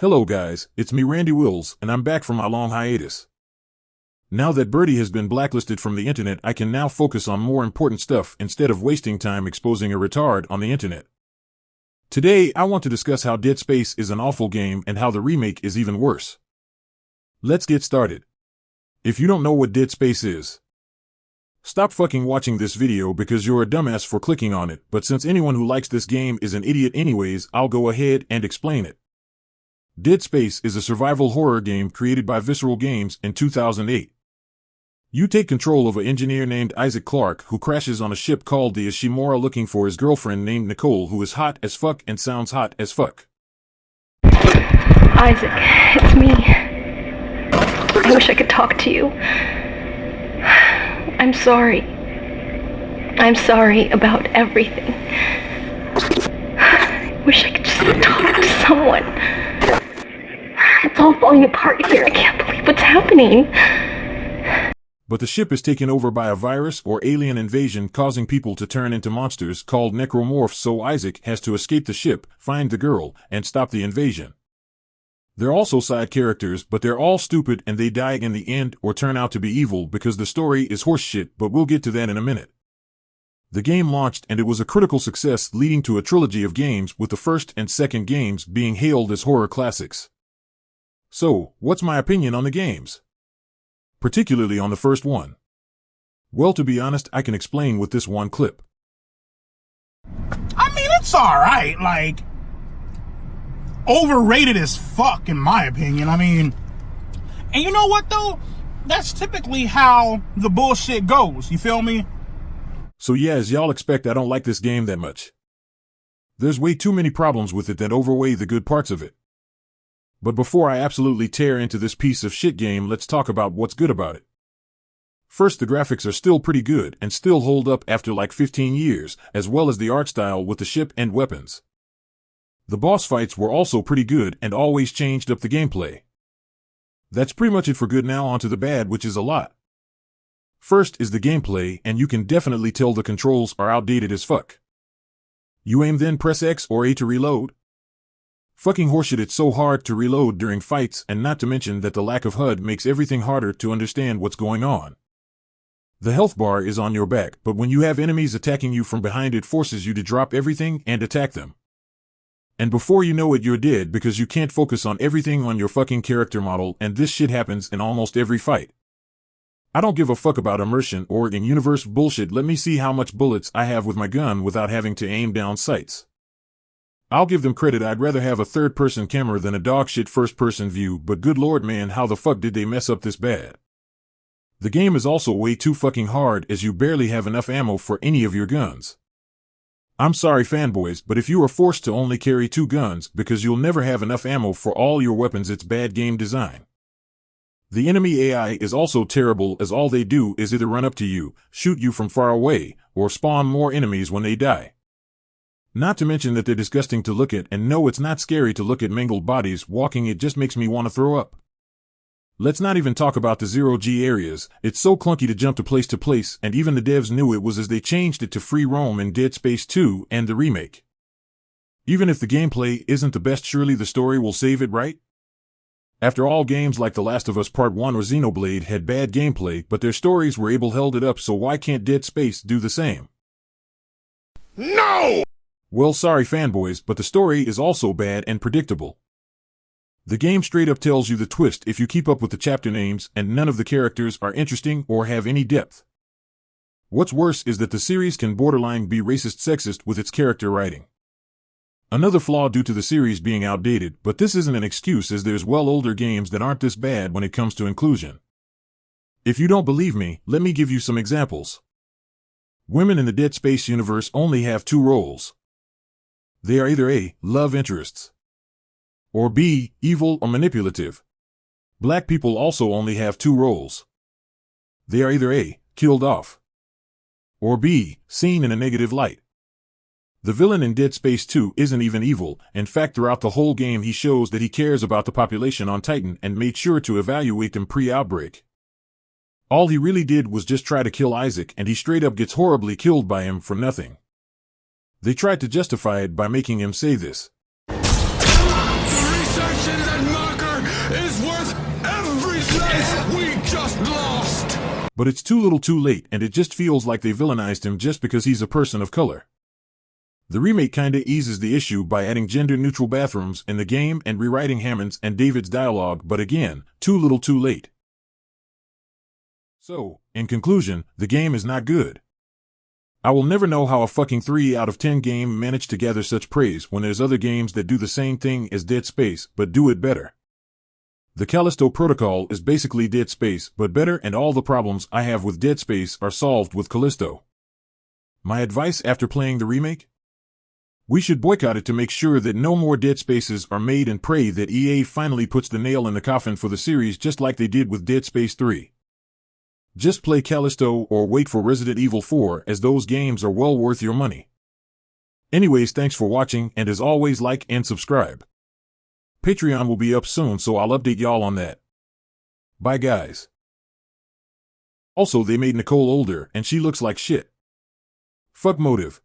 Hello guys, it's me Randy Wills, and I'm back from my long hiatus. Now that Birdie has been blacklisted from the internet, I can now focus on more important stuff instead of wasting time exposing a retard on the internet. Today, I want to discuss how Dead Space is an awful game and how the remake is even worse. Let's get started. If you don't know what Dead Space is, stop fucking watching this video because you're a dumbass for clicking on it, but since anyone who likes this game is an idiot anyways, I'll go ahead and explain it. Dead Space is a survival horror game created by Visceral Games in 2008. You take control of an engineer named Isaac Clarke who crashes on a ship called the Ishimura looking for his girlfriend named Nicole who is hot as fuck and sounds hot as fuck. Isaac, it's me. I wish I could talk to you. I'm sorry. I'm sorry about everything. I wish I could just talk to someone. It's all falling apart here. I can't believe what's happening. But the ship is taken over by a virus or alien invasion causing people to turn into monsters called necromorphs, so Isaac has to escape the ship, find the girl, and stop the invasion. They're also side characters, but they're all stupid and they die in the end or turn out to be evil because the story is horseshit, but we'll get to that in a minute. The game launched and it was a critical success, leading to a trilogy of games with the first and second games being hailed as horror classics. So, what's my opinion on the games? Particularly on the first one. Well, to be honest, I can explain with this one clip. I mean, it's alright, like, overrated as fuck, in my opinion. I mean, and you know what, though? That's typically how the bullshit goes, you feel me? So yeah, as y'all expect, I don't like this game that much. There's way too many problems with it that overweigh the good parts of it. But before I absolutely tear into this piece of shit game, let's talk about what's good about it. First, the graphics are still pretty good and still hold up after like 15 years, as well as the art style with the ship and weapons. The boss fights were also pretty good and always changed up the gameplay. That's pretty much it for good. Now onto the bad, which is a lot. First is the gameplay, and you can definitely tell the controls are outdated as fuck. You aim then press X or A to reload. Fucking horseshit, it's so hard to reload during fights, and not to mention that the lack of HUD makes everything harder to understand what's going on. The health bar is on your back, but when you have enemies attacking you from behind it forces you to drop everything and attack them. And before you know it you're dead because you can't focus on everything on your fucking character model, and this shit happens in almost every fight. I don't give a fuck about immersion or in-universe bullshit. Let me see how much bullets I have with my gun without having to aim down sights. I'll give them credit, I'd rather have a third-person camera than a dogshit first-person view, but good lord man, how the fuck did they mess up this bad? The game is also way too fucking hard as you barely have enough ammo for any of your guns. I'm sorry fanboys, but if you are forced to only carry 2 guns because you'll never have enough ammo for all your weapons, it's bad game design. The enemy AI is also terrible as all they do is either run up to you, shoot you from far away, or spawn more enemies when they die. Not to mention that they're disgusting to look at, and no, it's not scary to look at mangled bodies walking, it just makes me want to throw up. Let's not even talk about the zero-G areas, it's so clunky to jump to place, and even the devs knew it was as they changed it to free roam in Dead Space 2 and the remake. Even if the gameplay isn't the best, surely the story will save it, right? After all, games like The Last of Us Part 1 or Xenoblade had bad gameplay, but their stories were able held it up, so why can't Dead Space do the same? No! Well, sorry fanboys, but the story is also bad and predictable. The game straight up tells you the twist if you keep up with the chapter names, and none of the characters are interesting or have any depth. What's worse is that the series can borderline be racist sexist with its character writing. Another flaw due to the series being outdated, but this isn't an excuse as there's well older games that aren't this bad when it comes to inclusion. If you don't believe me, let me give you some examples. Women in the Dead Space universe only have 2 roles. They are either A, love interests, or B, evil or manipulative. Black people also only have 2 roles. They are either A, killed off, or B, seen in a negative light. The villain in Dead Space 2 isn't even evil. In fact, throughout the whole game he shows that he cares about the population on Titan and made sure to evaluate them pre-outbreak. All he really did was just try to kill Isaac, and he straight up gets horribly killed by him for nothing. They tried to justify it by making him say this. The research But it's too little too late, and it just feels like they villainized him just because he's a person of color. The remake kinda eases the issue by adding gender-neutral bathrooms in the game and rewriting Hammond's and David's dialogue, but again, too little too late. So, in conclusion, the game is not good. I will never know how a fucking 3 out of 10 game managed to gather such praise when there's other games that do the same thing as Dead Space, but do it better. The Callisto Protocol is basically Dead Space, but better, and all the problems I have with Dead Space are solved with Callisto. My advice after playing the remake? We should boycott it to make sure that no more Dead Spaces are made, and pray that EA finally puts the nail in the coffin for the series just like they did with Dead Space 3. Just play Callisto or wait for Resident Evil 4, as those games are well worth your money. Anyways, thanks for watching, and as always, like and subscribe. Patreon will be up soon, so I'll update y'all on that. Bye guys. Also, they made Nicole older and she looks like shit. Fuck Motive.